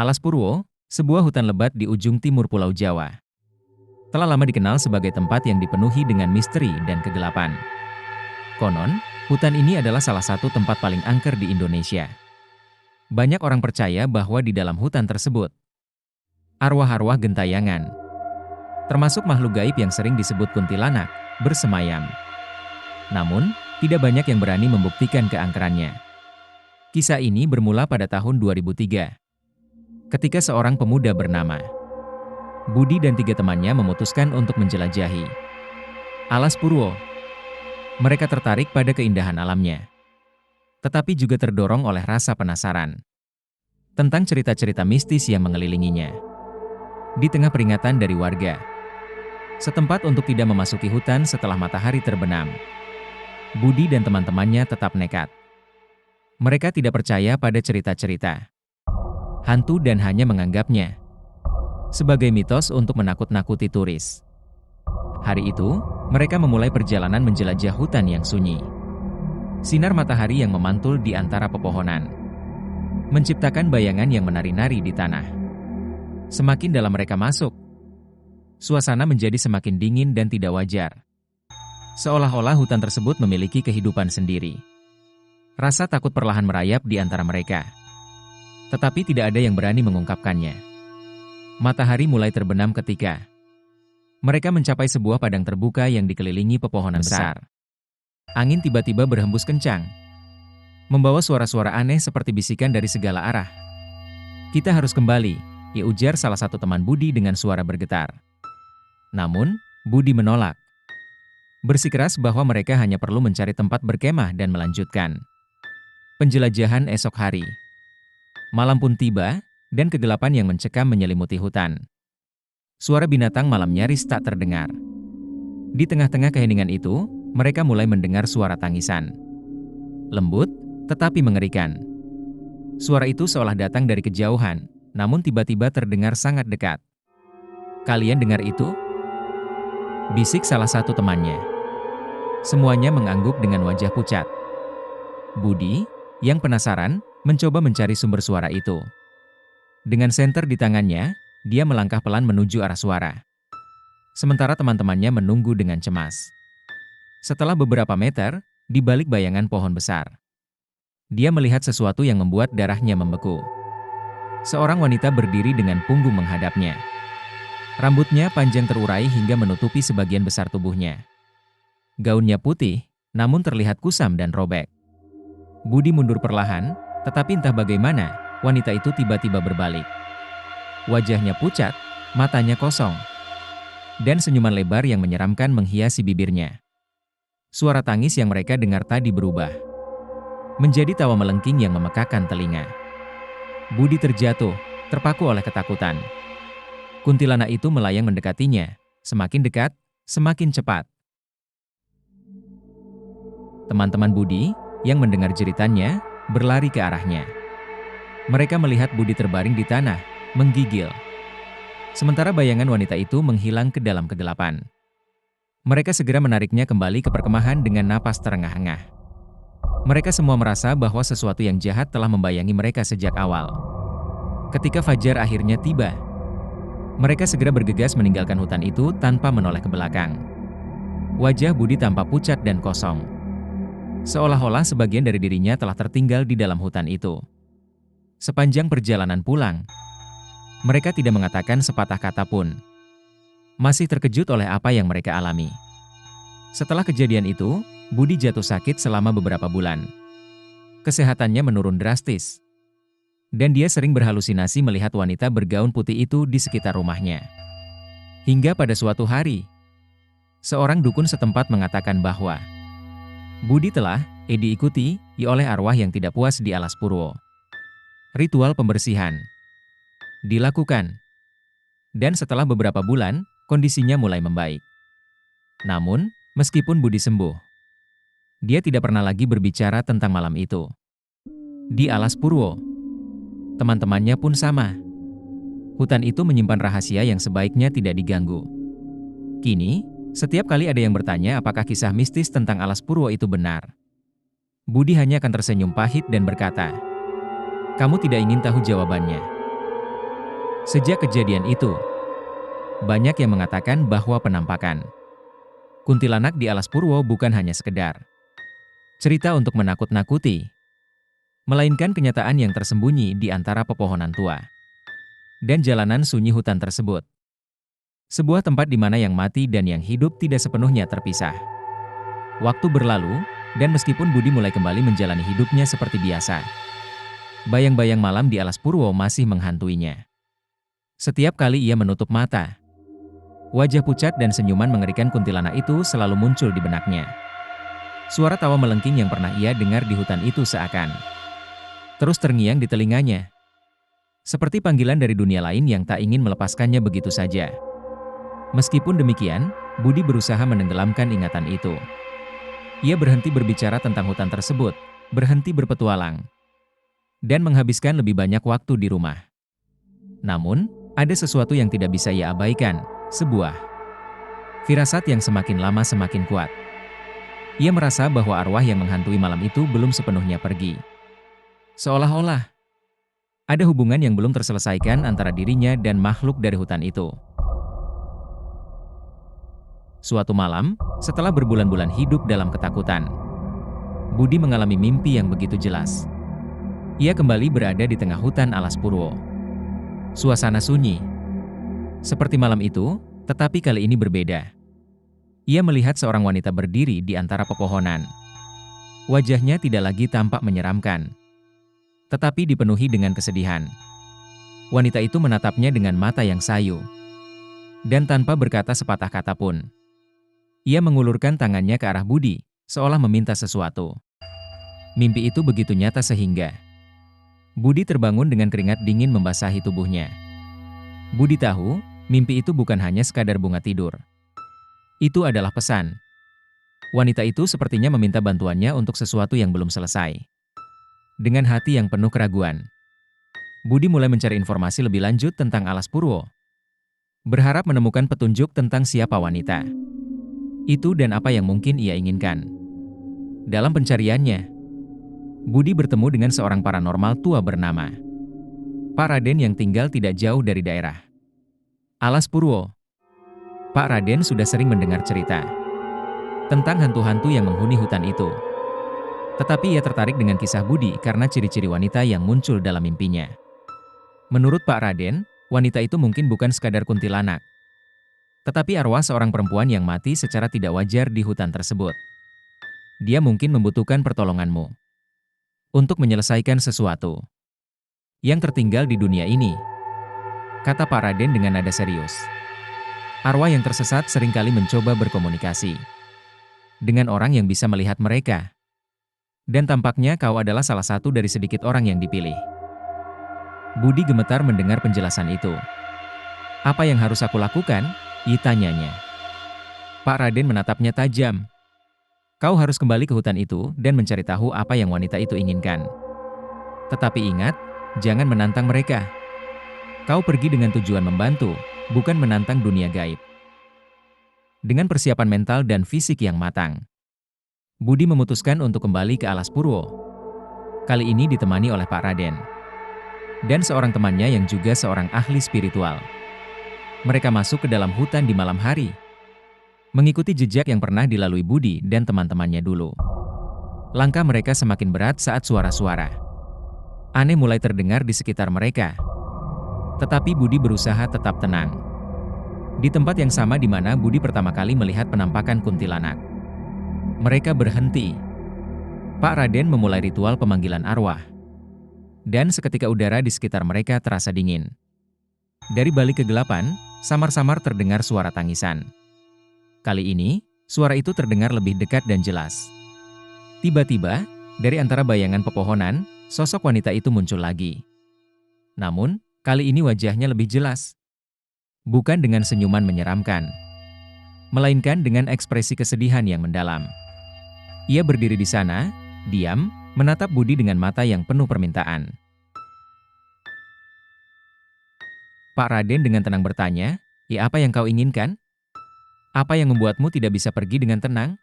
Alas Purwo, sebuah hutan lebat di ujung timur Pulau Jawa. Telah lama dikenal sebagai tempat yang dipenuhi dengan misteri dan kegelapan. Konon, hutan ini adalah salah satu tempat paling angker di Indonesia. Banyak orang percaya bahwa di dalam hutan tersebut, arwah-arwah gentayangan, termasuk makhluk gaib yang sering disebut kuntilanak, bersemayam. Namun, tidak banyak yang berani membuktikan keangkerannya. Kisah ini bermula pada tahun 2003. Ketika seorang pemuda bernama Budi dan 3 temannya memutuskan untuk menjelajahi Alas Purwo. Mereka tertarik pada keindahan alamnya, tetapi juga terdorong oleh rasa penasaran tentang cerita-cerita mistis yang mengelilinginya. Di tengah peringatan dari warga setempat untuk tidak memasuki hutan setelah matahari terbenam, Budi dan teman-temannya tetap nekat. Mereka tidak percaya pada cerita-cerita hantu dan hanya menganggapnya sebagai mitos untuk menakut-nakuti turis. Hari itu, mereka memulai perjalanan menjelajah hutan yang sunyi. Sinar matahari yang memantul di antara pepohonan menciptakan bayangan yang menari-nari di tanah. Semakin dalam mereka masuk, suasana menjadi semakin dingin dan tidak wajar. Seolah-olah hutan tersebut memiliki kehidupan sendiri. Rasa takut perlahan merayap di antara mereka, tetapi tidak ada yang berani mengungkapkannya. Matahari mulai terbenam ketika mereka mencapai sebuah padang terbuka yang dikelilingi pepohonan besar. Angin tiba-tiba berhembus kencang, membawa suara-suara aneh seperti bisikan dari segala arah. "Kita harus kembali," ya ujar salah satu teman Budi dengan suara bergetar. Namun, Budi menolak, bersikeras bahwa mereka hanya perlu mencari tempat berkemah dan melanjutkan penjelajahan esok hari. Malam pun tiba, dan kegelapan yang mencekam menyelimuti hutan. Suara binatang malam nyaris tak terdengar. Di tengah-tengah keheningan itu, mereka mulai mendengar suara tangisan. Lembut, tetapi mengerikan. Suara itu seolah datang dari kejauhan, namun tiba-tiba terdengar sangat dekat. "Kalian dengar itu?" bisik salah satu temannya. Semuanya mengangguk dengan wajah pucat. Budi, yang penasaran, mencoba mencari sumber suara itu. Dengan senter di tangannya, dia melangkah pelan menuju arah suara. Sementara teman-temannya menunggu dengan cemas. Setelah beberapa meter, di balik bayangan pohon besar, dia melihat sesuatu yang membuat darahnya membeku. Seorang wanita berdiri dengan punggung menghadapnya. Rambutnya panjang terurai hingga menutupi sebagian besar tubuhnya. Gaunnya putih, namun terlihat kusam dan robek. Budi mundur perlahan, tetapi entah bagaimana, wanita itu tiba-tiba berbalik. Wajahnya pucat, matanya kosong, dan senyuman lebar yang menyeramkan menghiasi bibirnya. Suara tangis yang mereka dengar tadi berubah menjadi tawa melengking yang memekakan telinga. Budi terjatuh, terpaku oleh ketakutan. Kuntilanak itu melayang mendekatinya, semakin dekat, semakin cepat. Teman-teman Budi, yang mendengar jeritannya, berlari ke arahnya. Mereka melihat Budi terbaring di tanah, menggigil. Sementara bayangan wanita itu menghilang ke dalam kegelapan. Mereka segera menariknya kembali ke perkemahan dengan napas terengah-engah. Mereka semua merasa bahwa sesuatu yang jahat telah membayangi mereka sejak awal. Ketika fajar akhirnya tiba, mereka segera bergegas meninggalkan hutan itu tanpa menoleh ke belakang. Wajah Budi tampak pucat dan kosong. Seolah-olah sebagian dari dirinya telah tertinggal di dalam hutan itu. Sepanjang perjalanan pulang, mereka tidak mengatakan sepatah kata pun. Masih terkejut oleh apa yang mereka alami. Setelah kejadian itu, Budi jatuh sakit selama beberapa bulan. Kesehatannya menurun drastis, dan dia sering berhalusinasi melihat wanita bergaun putih itu di sekitar rumahnya. Hingga pada suatu hari, seorang dukun setempat mengatakan bahwa Budi telah diikuti oleh arwah yang tidak puas di Alas Purwo. Ritual pembersihan dilakukan, dan setelah beberapa bulan, kondisinya mulai membaik. Namun, meskipun Budi sembuh, dia tidak pernah lagi berbicara tentang malam itu. Di Alas Purwo, teman-temannya pun sama. Hutan itu menyimpan rahasia yang sebaiknya tidak diganggu. Kini, setiap kali ada yang bertanya apakah kisah mistis tentang Alas Purwo itu benar, Budi hanya akan tersenyum pahit dan berkata, "Kamu tidak ingin tahu jawabannya. Sejak kejadian itu, banyak yang mengatakan bahwa penampakan kuntilanak di Alas Purwo bukan hanya sekedar cerita untuk menakut-nakuti, melainkan kenyataan yang tersembunyi di antara pepohonan tua dan jalanan sunyi hutan tersebut. Sebuah tempat di mana yang mati dan yang hidup tidak sepenuhnya terpisah. Waktu berlalu, dan meskipun Budi mulai kembali menjalani hidupnya seperti biasa, bayang-bayang malam di Alas Purwo masih menghantuinya. Setiap kali ia menutup mata, wajah pucat dan senyuman mengerikan kuntilanak itu selalu muncul di benaknya. Suara tawa melengking yang pernah ia dengar di hutan itu seakan terus terngiang di telinganya. Seperti panggilan dari dunia lain yang tak ingin melepaskannya begitu saja. Meskipun demikian, Budi berusaha menenggelamkan ingatan itu. Ia berhenti berbicara tentang hutan tersebut, berhenti berpetualang, dan menghabiskan lebih banyak waktu di rumah. Namun, ada sesuatu yang tidak bisa ia abaikan, sebuah firasat yang semakin lama semakin kuat. Ia merasa bahwa arwah yang menghantui malam itu belum sepenuhnya pergi. Seolah-olah ada hubungan yang belum terselesaikan antara dirinya dan makhluk dari hutan itu. Suatu malam, setelah berbulan-bulan hidup dalam ketakutan, Budi mengalami mimpi yang begitu jelas. Ia kembali berada di tengah hutan Alas Purwo. Suasana sunyi, seperti malam itu, tetapi kali ini berbeda. Ia melihat seorang wanita berdiri di antara pepohonan. Wajahnya tidak lagi tampak menyeramkan, tetapi dipenuhi dengan kesedihan. Wanita itu menatapnya dengan mata yang sayu, dan tanpa berkata sepatah kata pun. Ia mengulurkan tangannya ke arah Budi, seolah meminta sesuatu. Mimpi itu begitu nyata sehingga Budi terbangun dengan keringat dingin membasahi tubuhnya. Budi tahu, mimpi itu bukan hanya sekadar bunga tidur. Itu adalah pesan. Wanita itu sepertinya meminta bantuannya untuk sesuatu yang belum selesai. Dengan hati yang penuh keraguan, Budi mulai mencari informasi lebih lanjut tentang Alas Purwo, berharap menemukan petunjuk tentang siapa wanita itu dan apa yang mungkin ia inginkan. Dalam pencariannya, Budi bertemu dengan seorang paranormal tua bernama Pak Raden yang tinggal tidak jauh dari daerah Alas Purwo. Pak Raden sudah sering mendengar cerita tentang hantu-hantu yang menghuni hutan itu. Tetapi ia tertarik dengan kisah Budi karena ciri-ciri wanita yang muncul dalam mimpinya. Menurut Pak Raden, wanita itu mungkin bukan sekadar kuntilanak, tetapi arwah seorang perempuan yang mati secara tidak wajar di hutan tersebut. Dia mungkin membutuhkan pertolonganmu untuk menyelesaikan sesuatu yang tertinggal di dunia ini, kata Pak Raden dengan nada serius. Arwah yang tersesat seringkali mencoba berkomunikasi dengan orang yang bisa melihat mereka. Dan tampaknya kau adalah salah satu dari sedikit orang yang dipilih. Budi gemetar mendengar penjelasan itu. Apa yang harus aku lakukan? Tanyanya. Pak Raden menatapnya tajam. Kau harus kembali ke hutan itu dan mencari tahu apa yang wanita itu inginkan. Tetapi ingat, jangan menantang mereka. Kau pergi dengan tujuan membantu, bukan menantang dunia gaib. Dengan persiapan mental dan fisik yang matang, Budi memutuskan untuk kembali ke Alas Purwo. Kali ini ditemani oleh Pak Raden dan seorang temannya yang juga seorang ahli spiritual. Mereka masuk ke dalam hutan di malam hari, mengikuti jejak yang pernah dilalui Budi dan teman-temannya dulu. Langkah mereka semakin berat saat suara-suara aneh mulai terdengar di sekitar mereka. Tetapi Budi berusaha tetap tenang. Di tempat yang sama di mana Budi pertama kali melihat penampakan kuntilanak, mereka berhenti. Pak Raden memulai ritual pemanggilan arwah. Dan seketika udara di sekitar mereka terasa dingin. Dari balik kegelapan, samar-samar terdengar suara tangisan. Kali ini, suara itu terdengar lebih dekat dan jelas. Tiba-tiba, dari antara bayangan pepohonan, sosok wanita itu muncul lagi. Namun, kali ini wajahnya lebih jelas. Bukan dengan senyuman menyeramkan, melainkan dengan ekspresi kesedihan yang mendalam. Ia berdiri di sana, diam, menatap Budi dengan mata yang penuh permintaan. Pak Raden dengan tenang bertanya, apa yang kau inginkan? Apa yang membuatmu tidak bisa pergi dengan tenang?"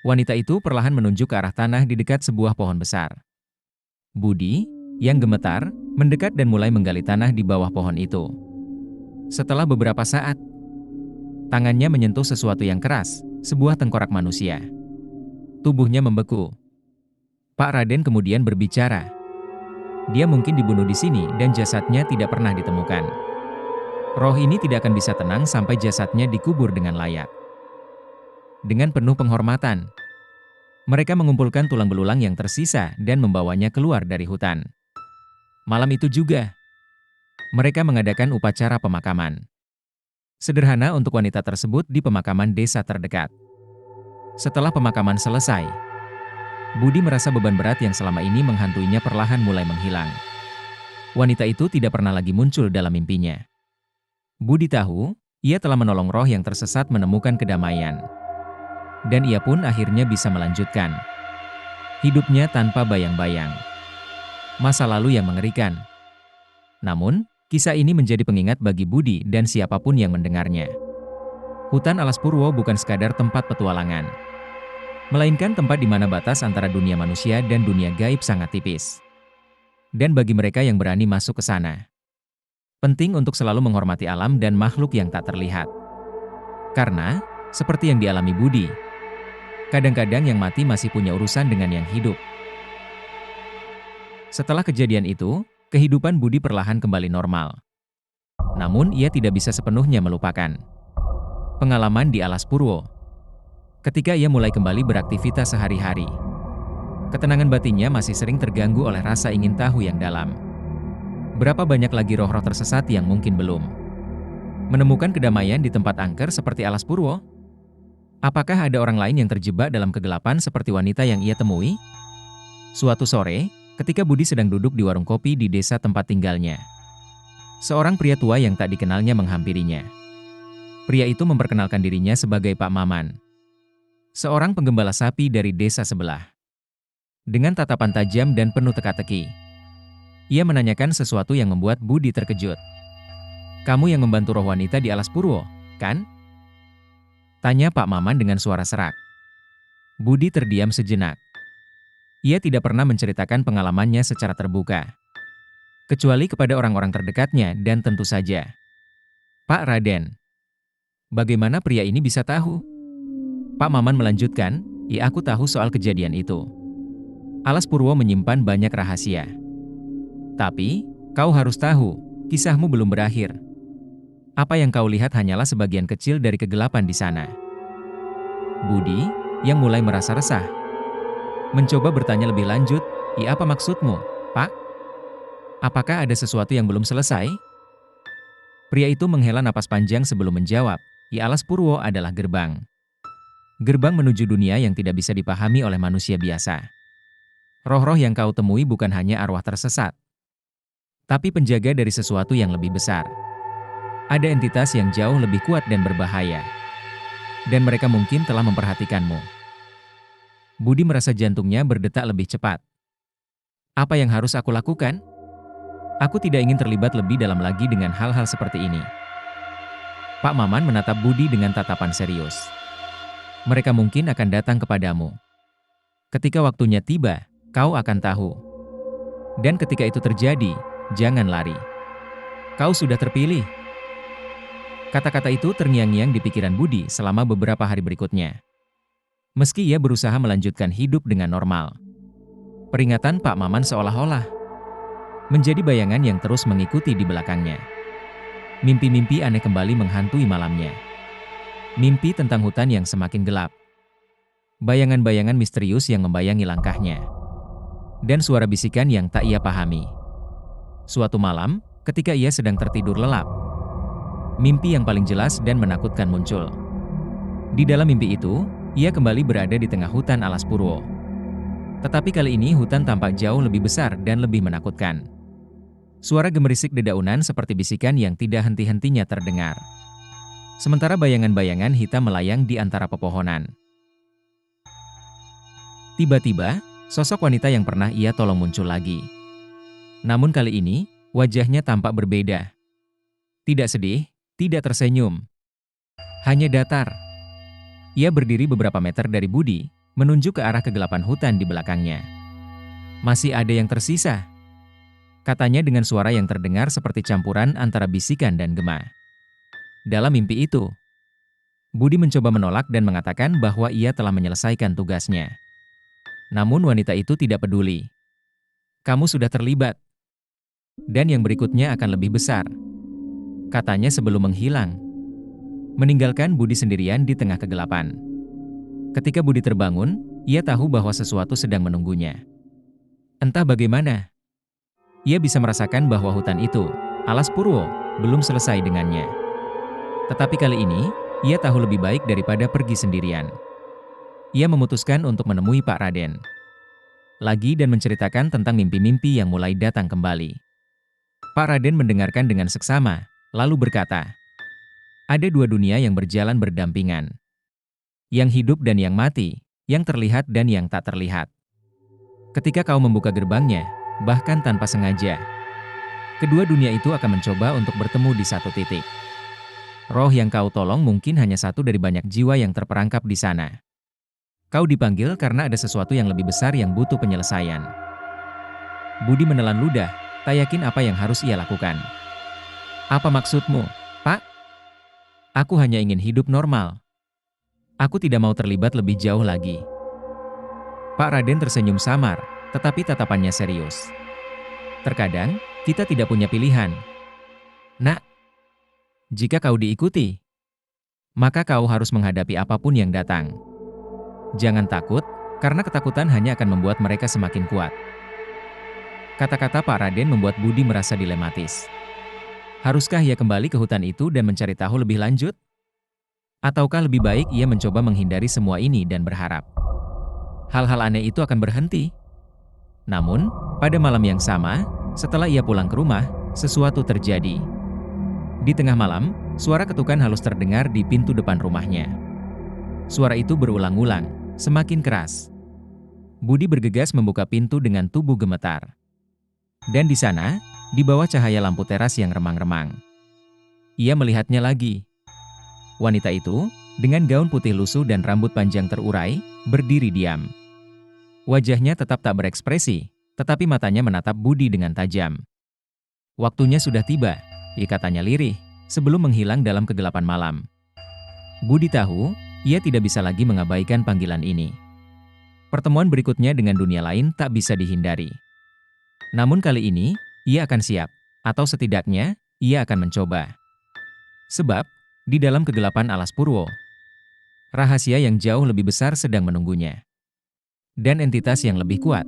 Wanita itu perlahan menunjuk ke arah tanah di dekat sebuah pohon besar. Budi, yang gemetar, mendekat dan mulai menggali tanah di bawah pohon itu. Setelah beberapa saat, tangannya menyentuh sesuatu yang keras, sebuah tengkorak manusia. Tubuhnya membeku. Pak Raden kemudian berbicara. Dia mungkin dibunuh di sini dan jasadnya tidak pernah ditemukan. Roh ini tidak akan bisa tenang sampai jasadnya dikubur dengan layak. Dengan penuh penghormatan, mereka mengumpulkan tulang belulang yang tersisa dan membawanya keluar dari hutan. Malam itu juga, mereka mengadakan upacara pemakaman. Sederhana untuk wanita tersebut di pemakaman desa terdekat. Setelah pemakaman selesai, Budi merasa beban berat yang selama ini menghantuinya perlahan mulai menghilang. Wanita itu tidak pernah lagi muncul dalam mimpinya. Budi tahu, ia telah menolong roh yang tersesat menemukan kedamaian. Dan ia pun akhirnya bisa melanjutkan hidupnya tanpa bayang-bayang masa lalu yang mengerikan. Namun, kisah ini menjadi pengingat bagi Budi dan siapapun yang mendengarnya. Hutan Alas Purwo bukan sekadar tempat petualangan, melainkan tempat di mana batas antara dunia manusia dan dunia gaib sangat tipis. Dan bagi mereka yang berani masuk ke sana, penting untuk selalu menghormati alam dan makhluk yang tak terlihat. Karena, seperti yang dialami Budi, kadang-kadang yang mati masih punya urusan dengan yang hidup. Setelah kejadian itu, kehidupan Budi perlahan kembali normal. Namun ia tidak bisa sepenuhnya melupakan pengalaman di Alas Purwo. Ketika ia mulai kembali beraktivitas sehari-hari, ketenangan batinnya masih sering terganggu oleh rasa ingin tahu yang dalam. Berapa banyak lagi roh-roh tersesat yang mungkin belum menemukan kedamaian di tempat angker seperti Alas Purwo? Apakah ada orang lain yang terjebak dalam kegelapan seperti wanita yang ia temui? Suatu sore, ketika Budi sedang duduk di warung kopi di desa tempat tinggalnya, seorang pria tua yang tak dikenalnya menghampirinya. Pria itu memperkenalkan dirinya sebagai Pak Maman, seorang penggembala sapi dari desa sebelah. Dengan tatapan tajam dan penuh teka-teki, ia menanyakan sesuatu yang membuat Budi terkejut. "Kamu yang membantu roh wanita di Alas Purwo, kan?" tanya Pak Maman dengan suara serak. Budi terdiam sejenak. Ia tidak pernah menceritakan pengalamannya secara terbuka, kecuali kepada orang-orang terdekatnya dan tentu saja Pak Raden. Bagaimana pria ini bisa tahu? Pak Maman melanjutkan, aku tahu soal kejadian itu. Alas Purwo menyimpan banyak rahasia. Tapi, kau harus tahu, kisahmu belum berakhir. Apa yang kau lihat hanyalah sebagian kecil dari kegelapan di sana." Budi, yang mulai merasa resah, mencoba bertanya lebih lanjut, apa maksudmu, Pak? Apakah ada sesuatu yang belum selesai?" Pria itu menghela napas panjang sebelum menjawab, Alas Purwo adalah gerbang. Gerbang menuju dunia yang tidak bisa dipahami oleh manusia biasa. Roh-roh yang kau temui bukan hanya arwah tersesat, tapi penjaga dari sesuatu yang lebih besar. Ada entitas yang jauh lebih kuat dan berbahaya. Dan mereka mungkin telah memperhatikanmu. Budi merasa jantungnya berdetak lebih cepat. Apa yang harus aku lakukan? Aku tidak ingin terlibat lebih dalam lagi dengan hal-hal seperti ini. Pak Maman menatap Budi dengan tatapan serius. Mereka mungkin akan datang kepadamu. Ketika waktunya tiba, kau akan tahu. Dan ketika itu terjadi, jangan lari. Kau sudah terpilih. Kata-kata itu terngiang-ngiang di pikiran Budi selama beberapa hari berikutnya. Meski ia berusaha melanjutkan hidup dengan normal, peringatan Pak Maman seolah-olah menjadi bayangan yang terus mengikuti di belakangnya. Mimpi-mimpi aneh kembali menghantui malamnya. Mimpi tentang hutan yang semakin gelap. Bayangan-bayangan misterius yang membayangi langkahnya. Dan suara bisikan yang tak ia pahami. Suatu malam, ketika ia sedang tertidur lelap, mimpi yang paling jelas dan menakutkan muncul. Di dalam mimpi itu, ia kembali berada di tengah hutan Alas Purwo. Tetapi kali ini hutan tampak jauh lebih besar dan lebih menakutkan. Suara gemerisik dedaunan seperti bisikan yang tidak henti-hentinya terdengar. Sementara bayangan-bayangan hitam melayang di antara pepohonan. Tiba-tiba, sosok wanita yang pernah ia tolong muncul lagi. Namun kali ini, wajahnya tampak berbeda. Tidak sedih, tidak tersenyum. Hanya datar. Ia berdiri beberapa meter dari Budi, menunjuk ke arah kegelapan hutan di belakangnya. Masih ada yang tersisa. Katanya dengan suara yang terdengar seperti campuran antara bisikan dan gema. Dalam mimpi itu, Budi mencoba menolak dan mengatakan bahwa ia telah menyelesaikan tugasnya. Namun wanita itu tidak peduli. Kamu sudah terlibat. Dan yang berikutnya akan lebih besar. Katanya sebelum menghilang. Meninggalkan Budi sendirian di tengah kegelapan. Ketika Budi terbangun, ia tahu bahwa sesuatu sedang menunggunya. Entah bagaimana, ia bisa merasakan bahwa hutan itu, Alas Purwo, belum selesai dengannya. Tetapi kali ini, ia tahu lebih baik daripada pergi sendirian. Ia memutuskan untuk menemui Pak Raden lagi dan menceritakan tentang mimpi-mimpi yang mulai datang kembali. Pak Raden mendengarkan dengan seksama, lalu berkata, ada dua dunia yang berjalan berdampingan. Yang hidup dan yang mati, yang terlihat dan yang tak terlihat. Ketika kau membuka gerbangnya, bahkan tanpa sengaja, kedua dunia itu akan mencoba untuk bertemu di satu titik. Roh yang kau tolong mungkin hanya satu dari banyak jiwa yang terperangkap di sana. Kau dipanggil karena ada sesuatu yang lebih besar yang butuh penyelesaian. Budi menelan ludah, tak yakin apa yang harus ia lakukan. Apa maksudmu, Pak? Aku hanya ingin hidup normal. Aku tidak mau terlibat lebih jauh lagi. Pak Raden tersenyum samar, tetapi tatapannya serius. Terkadang, kita tidak punya pilihan. Nak, jika kau diikuti, maka kau harus menghadapi apapun yang datang. Jangan takut, karena ketakutan hanya akan membuat mereka semakin kuat. Kata-kata Pak Raden membuat Budi merasa dilematis. Haruskah ia kembali ke hutan itu dan mencari tahu lebih lanjut? Ataukah lebih baik ia mencoba menghindari semua ini dan berharap hal-hal aneh itu akan berhenti? Namun, pada malam yang sama, setelah ia pulang ke rumah, sesuatu terjadi. Di tengah malam, suara ketukan halus terdengar di pintu depan rumahnya. Suara itu berulang-ulang, semakin keras. Budi bergegas membuka pintu dengan tubuh gemetar. Dan di sana, di bawah cahaya lampu teras yang remang-remang, ia melihatnya lagi. Wanita itu, dengan gaun putih lusuh dan rambut panjang terurai, berdiri diam. Wajahnya tetap tak berekspresi, tetapi matanya menatap Budi dengan tajam. Waktunya sudah tiba, katanya lirih, sebelum menghilang dalam kegelapan malam. Budi tahu, ia tidak bisa lagi mengabaikan panggilan ini. Pertemuan berikutnya dengan dunia lain tak bisa dihindari. Namun kali ini, ia akan siap, atau setidaknya, ia akan mencoba. Sebab, di dalam kegelapan Alas Purwo, rahasia yang jauh lebih besar sedang menunggunya. Dan entitas yang lebih kuat,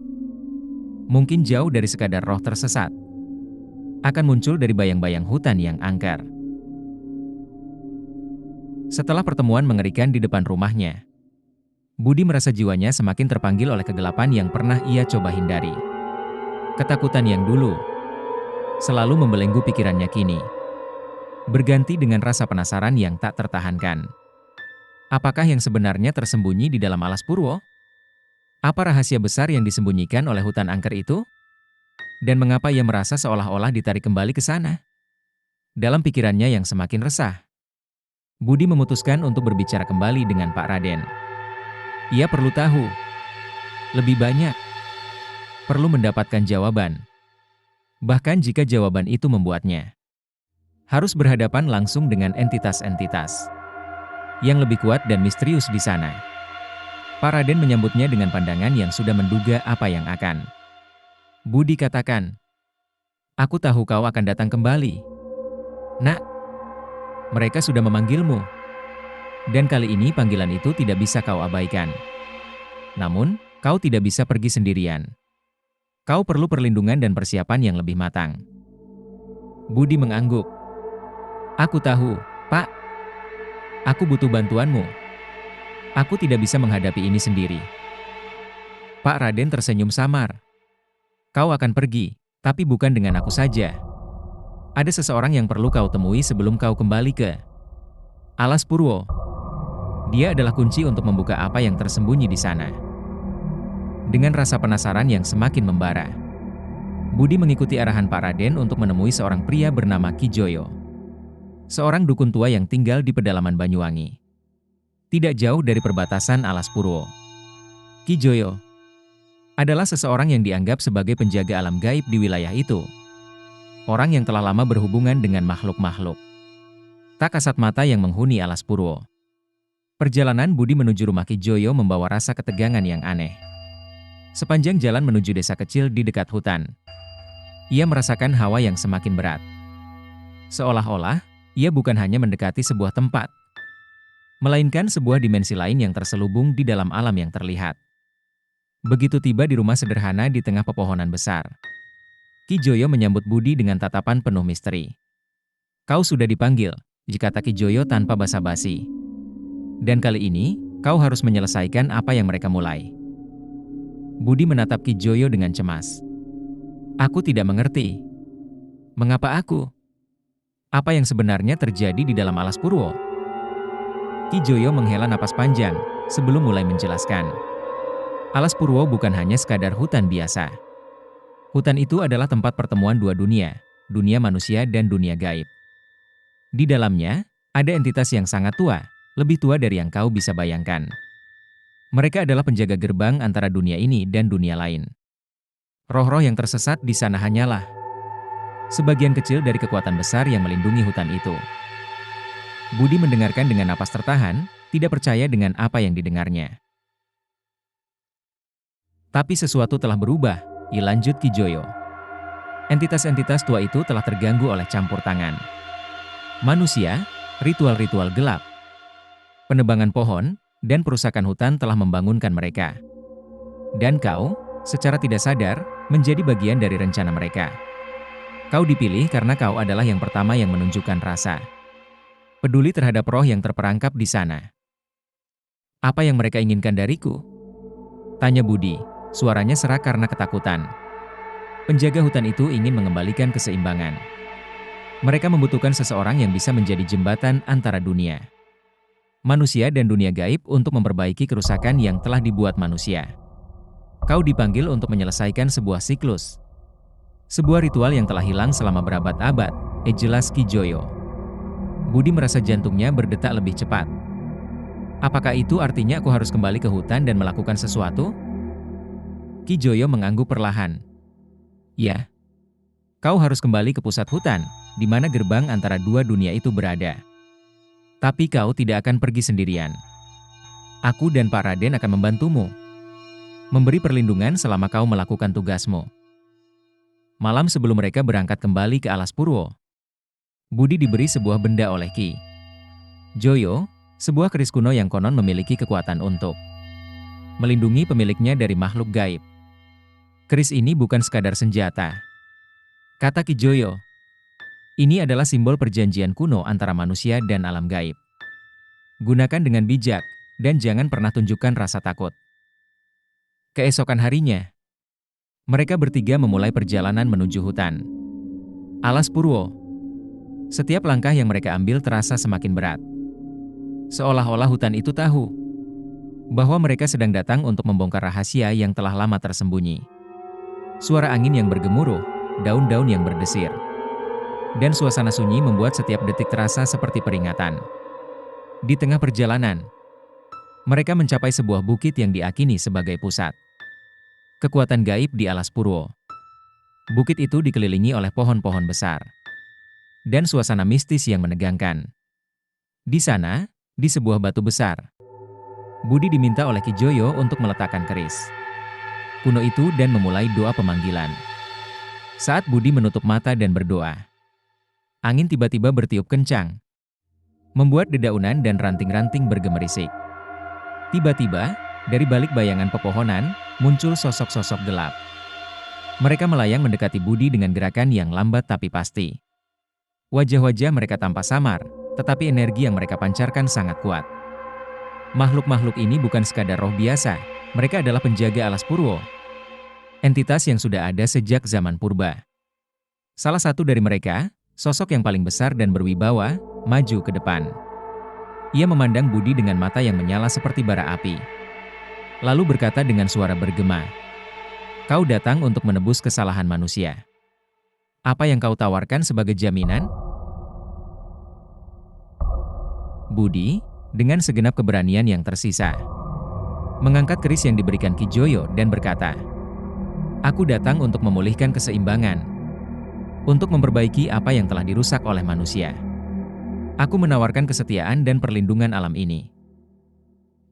mungkin jauh dari sekadar roh tersesat, akan muncul dari bayang-bayang hutan yang angker. Setelah pertemuan mengerikan di depan rumahnya, Budi merasa jiwanya semakin terpanggil oleh kegelapan yang pernah ia coba hindari. Ketakutan yang dulu selalu membelenggu pikirannya kini berganti dengan rasa penasaran yang tak tertahankan. Apakah yang sebenarnya tersembunyi di dalam Alas Purwo? Apa rahasia besar yang disembunyikan oleh hutan angker itu? Dan mengapa ia merasa seolah-olah ditarik kembali ke sana? Dalam pikirannya yang semakin resah, Budi memutuskan untuk berbicara kembali dengan Pak Raden. Ia perlu tahu lebih banyak, perlu mendapatkan jawaban. Bahkan jika jawaban itu membuatnya harus berhadapan langsung dengan entitas-entitas yang lebih kuat dan misterius di sana. Pak Raden menyambutnya dengan pandangan yang sudah menduga apa yang akan Budi katakan. Aku tahu kau akan datang kembali. Nak, mereka sudah memanggilmu. Dan kali ini panggilan itu tidak bisa kau abaikan. Namun, kau tidak bisa pergi sendirian. Kau perlu perlindungan dan persiapan yang lebih matang. Budi mengangguk. Aku tahu, Pak. Aku butuh bantuanmu. Aku tidak bisa menghadapi ini sendiri. Pak Raden tersenyum samar. Kau akan pergi, tapi bukan dengan aku saja. Ada seseorang yang perlu kau temui sebelum kau kembali ke Alas Purwo. Dia adalah kunci untuk membuka apa yang tersembunyi di sana. Dengan rasa penasaran yang semakin membara, Budi mengikuti arahan Pak Raden untuk menemui seorang pria bernama Ki Joyo. Seorang dukun tua yang tinggal di pedalaman Banyuwangi, tidak jauh dari perbatasan Alas Purwo. Ki Joyo adalah seseorang yang dianggap sebagai penjaga alam gaib di wilayah itu, orang yang telah lama berhubungan dengan makhluk-makhluk. Tak kasat mata yang menghuni alas Purwo. Perjalanan Budi menuju rumah Ki Joyo membawa rasa ketegangan yang aneh. Sepanjang jalan menuju desa kecil di dekat hutan, ia merasakan hawa yang semakin berat. Seolah-olah, ia bukan hanya mendekati sebuah tempat, melainkan sebuah dimensi lain yang terselubung di dalam alam yang terlihat. Begitu tiba di rumah sederhana di tengah pepohonan besar, Ki Joyo menyambut Budi dengan tatapan penuh misteri. "Kau sudah dipanggil," kata Ki Joyo tanpa basa-basi. "Dan kali ini, kau harus menyelesaikan apa yang mereka mulai." Budi menatap Ki Joyo dengan cemas. "Aku tidak mengerti. Mengapa aku? Apa yang sebenarnya terjadi di dalam alas Purwo?" Ki Joyo menghela napas panjang sebelum mulai menjelaskan. Alas Purwo bukan hanya sekadar hutan biasa. Hutan itu adalah tempat pertemuan dua dunia, dunia manusia dan dunia gaib. Di dalamnya, ada entitas yang sangat tua, lebih tua dari yang kau bisa bayangkan. Mereka adalah penjaga gerbang antara dunia ini dan dunia lain. Roh-roh yang tersesat di sana hanyalah sebagian kecil dari kekuatan besar yang melindungi hutan itu. Budi mendengarkan dengan napas tertahan, tidak percaya dengan apa yang didengarnya. Tapi sesuatu telah berubah, lanjut Ki Joyo. Entitas-entitas tua itu telah terganggu oleh campur tangan manusia, ritual-ritual gelap, penebangan pohon, dan perusakan hutan telah membangunkan mereka. Dan kau, secara tidak sadar, menjadi bagian dari rencana mereka. Kau dipilih karena kau adalah yang pertama yang menunjukkan rasa peduli terhadap roh yang terperangkap di sana. "Apa yang mereka inginkan dariku?" tanya Budi, suaranya serak karena ketakutan. Penjaga hutan itu ingin mengembalikan keseimbangan. Mereka membutuhkan seseorang yang bisa menjadi jembatan antara dunia manusia dan dunia gaib untuk memperbaiki kerusakan yang telah dibuat manusia. Kau dipanggil untuk menyelesaikan sebuah siklus. Sebuah ritual yang telah hilang selama berabad-abad, jelas Ki Joyo. Budi merasa jantungnya berdetak lebih cepat. Apakah itu artinya aku harus kembali ke hutan dan melakukan sesuatu? Ki Joyo mengangguk perlahan. Ya. Kau harus kembali ke pusat hutan, di mana gerbang antara dua dunia itu berada. Tapi kau tidak akan pergi sendirian. Aku dan Pak Raden akan membantumu, memberi perlindungan selama kau melakukan tugasmu. Malam sebelum mereka berangkat kembali ke alas Purwo, Budi diberi sebuah benda oleh Ki Joyo, sebuah keris kuno yang konon memiliki kekuatan untuk melindungi pemiliknya dari makhluk gaib. Keris ini bukan sekadar senjata, kata Ki Joyo. Ini adalah simbol perjanjian kuno antara manusia dan alam gaib. Gunakan dengan bijak, dan jangan pernah tunjukkan rasa takut. Keesokan harinya, mereka bertiga memulai perjalanan menuju hutan alas Purwo. Setiap langkah yang mereka ambil terasa semakin berat. Seolah-olah hutan itu tahu bahwa mereka sedang datang untuk membongkar rahasia yang telah lama tersembunyi. Suara angin yang bergemuruh, daun-daun yang berdesir, dan suasana sunyi membuat setiap detik terasa seperti peringatan. Di tengah perjalanan, mereka mencapai sebuah bukit yang diakini sebagai pusat kekuatan gaib di alas Purwo. Bukit itu dikelilingi oleh pohon-pohon besar dan suasana mistis yang menegangkan. Di sana, di sebuah batu besar, Budi diminta oleh Ki Joyo untuk meletakkan keris kuno itu dan memulai doa pemanggilan. Saat Budi menutup mata dan berdoa, angin tiba-tiba bertiup kencang, membuat dedaunan dan ranting-ranting bergemerisik. Tiba-tiba, dari balik bayangan pepohonan, muncul sosok-sosok gelap. Mereka melayang mendekati Budi dengan gerakan yang lambat tapi pasti. Wajah-wajah mereka tampak samar, tetapi energi yang mereka pancarkan sangat kuat. Makhluk-makhluk ini bukan sekadar roh biasa, mereka adalah penjaga alas Purwo. Entitas yang sudah ada sejak zaman purba. Salah satu dari mereka, sosok yang paling besar dan berwibawa, maju ke depan. Ia memandang Budi dengan mata yang menyala seperti bara api. Lalu berkata dengan suara bergema, "Kau datang untuk menebus kesalahan manusia. Apa yang kau tawarkan sebagai jaminan?" Budi, dengan segenap keberanian yang tersisa, mengangkat keris yang diberikan Ki Joyo dan berkata, "Aku datang untuk memulihkan keseimbangan. untuk memperbaiki apa yang telah dirusak oleh manusia. Aku menawarkan kesetiaan dan perlindungan alam ini.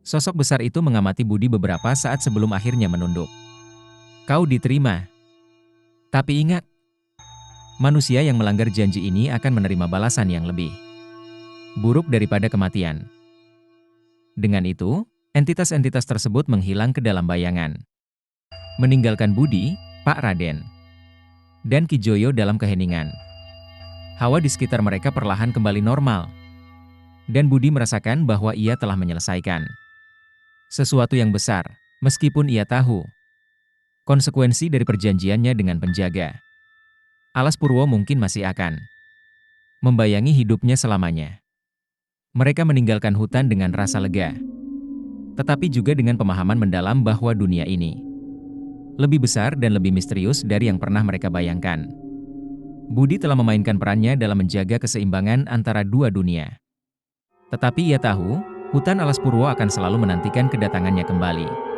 Sosok besar itu mengamati Budi beberapa saat sebelum akhirnya menunduk. Kau diterima. Tapi ingat, manusia yang melanggar janji ini akan menerima balasan yang lebih buruk daripada kematian. Dengan itu, entitas-entitas tersebut menghilang ke dalam bayangan, meninggalkan Budi, Pak Raden, dan Ki Joyo dalam keheningan. Hawa di sekitar mereka perlahan kembali normal, dan Budi merasakan bahwa ia telah menyelesaikan sesuatu yang besar, meskipun ia tahu konsekuensi dari perjanjiannya dengan penjaga Alas Purwo mungkin masih akan membayangi hidupnya selamanya. Mereka meninggalkan hutan dengan rasa lega, tetapi juga dengan pemahaman mendalam bahwa dunia ini lebih besar dan lebih misterius dari yang pernah mereka bayangkan. Budi telah memainkan perannya dalam menjaga keseimbangan antara dua dunia. Tetapi ia tahu, hutan Alas Purwo akan selalu menantikan kedatangannya kembali.